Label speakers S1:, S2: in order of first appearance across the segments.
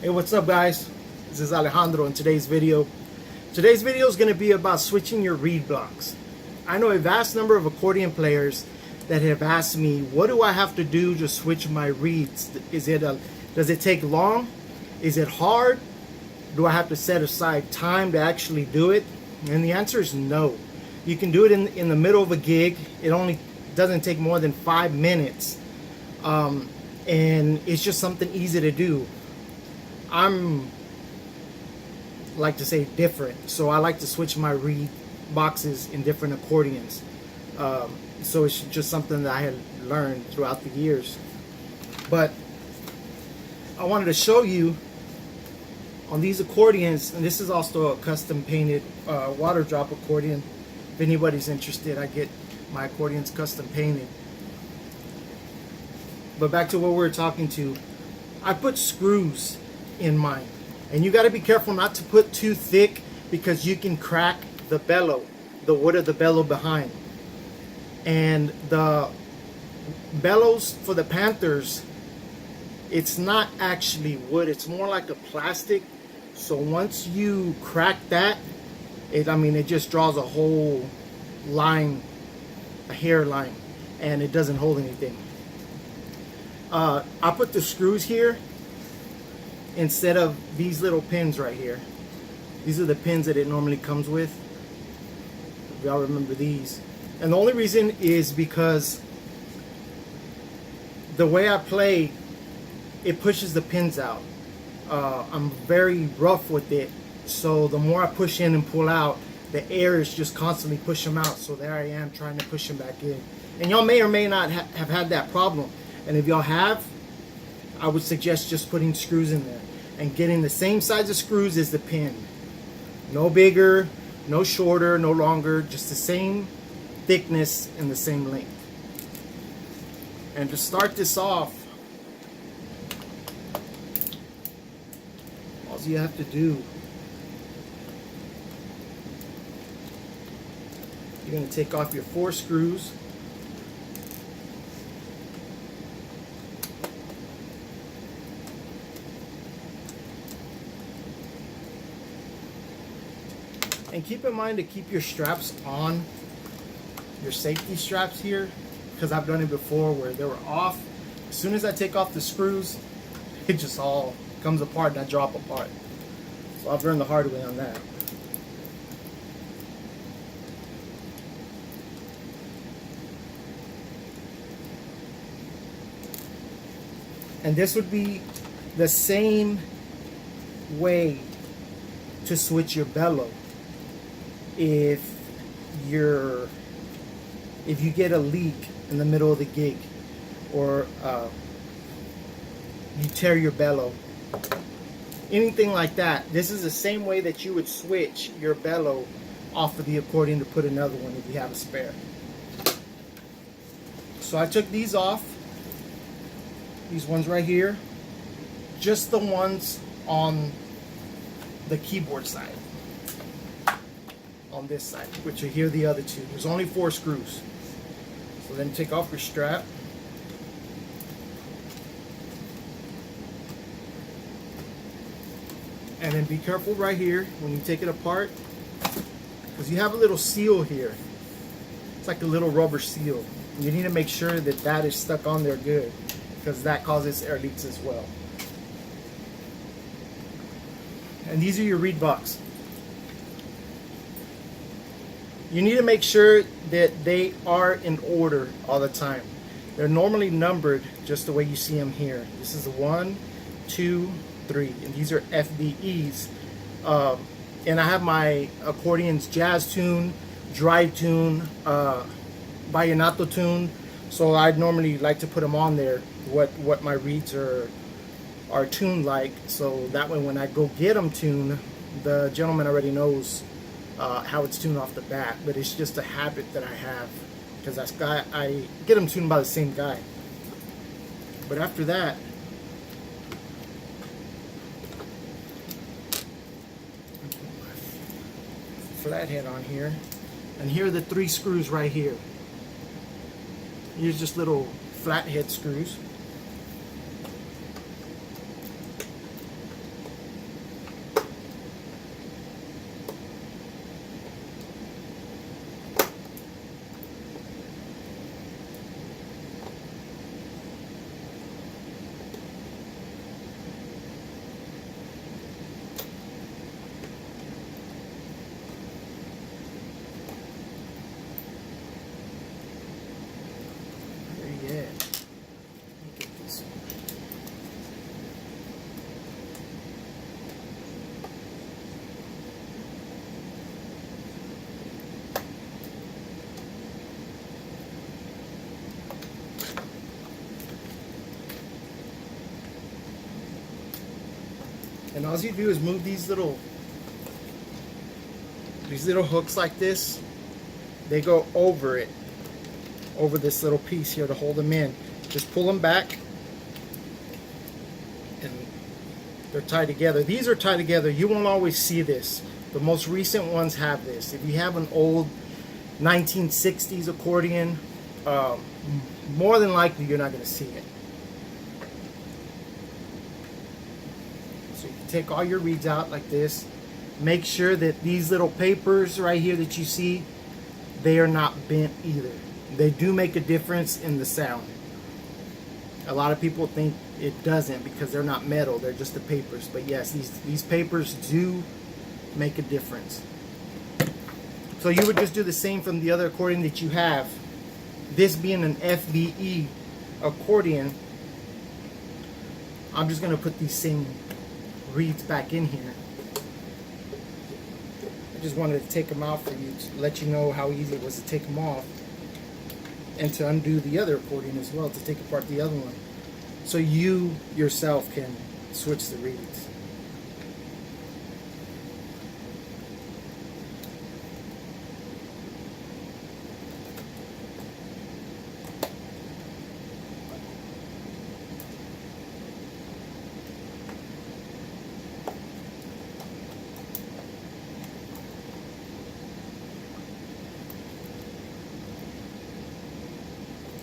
S1: Hey, what's up guys? This is Alejandro in today's video. Today's video is going to be about switching your reed blocks. I know a vast number of accordion players that have asked me, what do I have to do to switch my reeds? Does it take long? Is it hard? Do I have to set aside time to actually do it? And the answer is no. You can do it in the middle of a gig. It only doesn't take more than 5 minutes. And it's just something easy to do. I'm like to say different, so I like to switch my reed boxes in different accordions. So it's just something that I had learned throughout the years. But I wanted to show you on these accordions, and this is also a custom painted water drop accordion. If anybody's interested, I get my accordions custom painted. But back to what we were talking to, I put screws in mine, and you got to be careful not to put too thick because you can crack the bellow, the wood of the bellow behind. And the bellows for the Panthers, it's not actually wood, it's more like a plastic. So once you crack that, it just draws a whole line, a hairline, and it doesn't hold anything. I put the screws here instead of these little pins right here. These are the pins that it normally comes with. If y'all remember these. And the only reason is because the way I play, it pushes the pins out. I'm very rough with it, so the more I push in and pull out, the air is just constantly pushing them out. So there I am trying to push them back in. And y'all may or may not have had that problem. And if y'all have, I would suggest just putting screws in there and getting the same size of screws as the pin. No bigger, no shorter, no longer, just the same thickness and the same length. And to start this off, all you have to do, you're going to take off your 4 screws. And keep in mind to keep your straps on, your safety straps here, because I've done it before where they were off. As soon as I take off the screws, it just all comes apart and I drop apart. So I've learned the hard way on that. And this would be the same way to switch your bellow. If you get a leak in the middle of the gig, or you tear your bellow, anything like that, this is the same way that you would switch your bellow off of the accordion to put another one if you have a spare. So I took these off, these ones right here, just the ones on the keyboard side. On this side, which are here the other 2. There's only 4 screws. So then take off your strap. And then be careful right here when you take it apart, because you have a little seal here. It's like a little rubber seal. You need to make sure that that is stuck on there good, because that causes air leaks as well. And these are your reed blocks. You need to make sure that they are in order all the time. They're normally numbered just the way you see them here. This is 1, 2, 3, and these are FDEs. And I have my accordions jazz tune, dry tune, vallenato tune. So I'd normally like to put them on there, what my reeds are tuned like. So that way when I go get them tuned, the gentleman already knows how it's tuned off the bat. But it's just a habit that I have, because I get them tuned by the same guy. But after that, flathead on here, and here are the 3 screws right here. Here's just little flathead screws. And all you do is move these little hooks like this. They go over it, over this little piece here to hold them in. Just pull them back and they're tied together. These are tied together. You won't always see this. The most recent ones have this. If you have an old 1960s accordion, more than likely you're not going to see it. So you can take all your reeds out like this. Make sure that these little papers right here that you see, they are not bent either. They do make a difference in the sound. A lot of people think it doesn't because they're not metal, they're just the papers. But yes, these papers do make a difference. So you would just do the same from the other accordion that you have. This being an FBE accordion, I'm just going to put these same reeds back in here. I just wanted to take them out for you to let you know how easy it was to take them off, and to undo the other accordion as well, to take apart the other one, so you yourself can switch the reeds.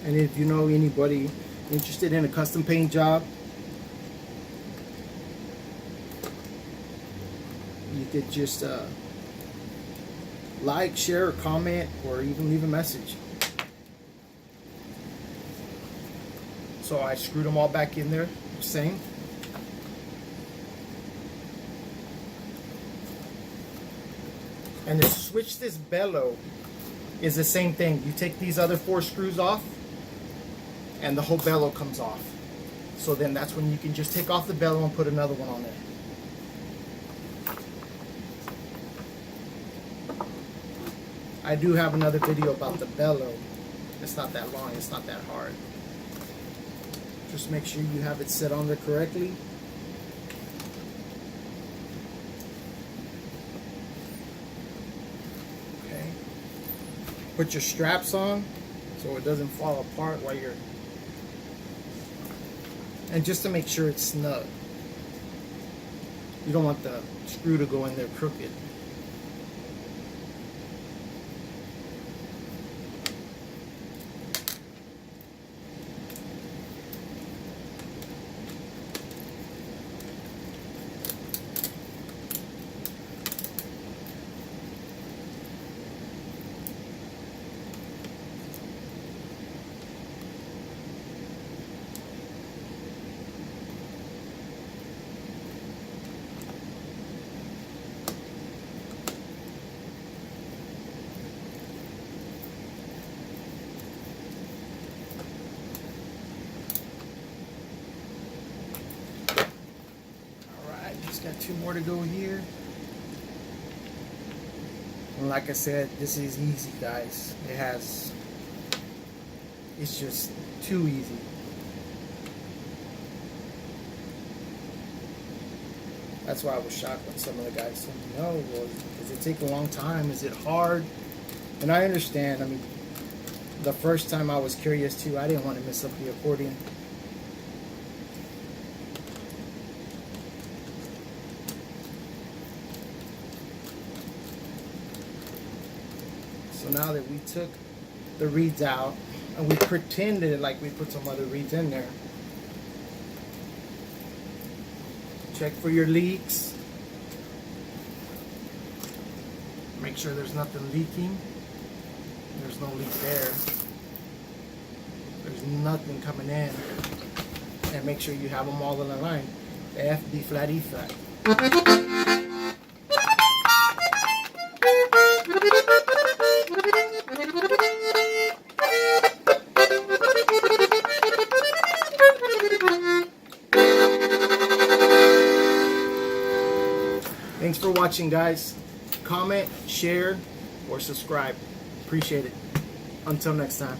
S1: And if you know anybody interested in a custom paint job, you could just like, share, or comment, or even leave a message. So I screwed them all back in there, same. And to switch this bellow is the same thing. You take these other 4 screws off, and the whole bellow comes off. So then that's when you can just take off the bellow and put another one on there. I do have another video about the bellow. It's not that long, it's not that hard. Just make sure you have it set on there correctly. Okay. Put your straps on so it doesn't fall apart while you're... And just to make sure it's snug. You don't want the screw to go in there crooked. Got 2 more to go here. And like I said, this is easy, guys. It's just too easy. That's why I was shocked when some of the guys told me no. Well, does it take a long time? Is it hard? And I understand. I mean, the first time I was curious too. I didn't want to mess up the accordion. So now that we took the reeds out and we pretended like we put some other reeds in there, check for your leaks. Make sure there's nothing leaking. There's no leak there. There's nothing coming in. And make sure you have them all in a line. F, B flat, E flat. Thanks for watching, guys. Comment, share, or subscribe. Appreciate it. Until next time.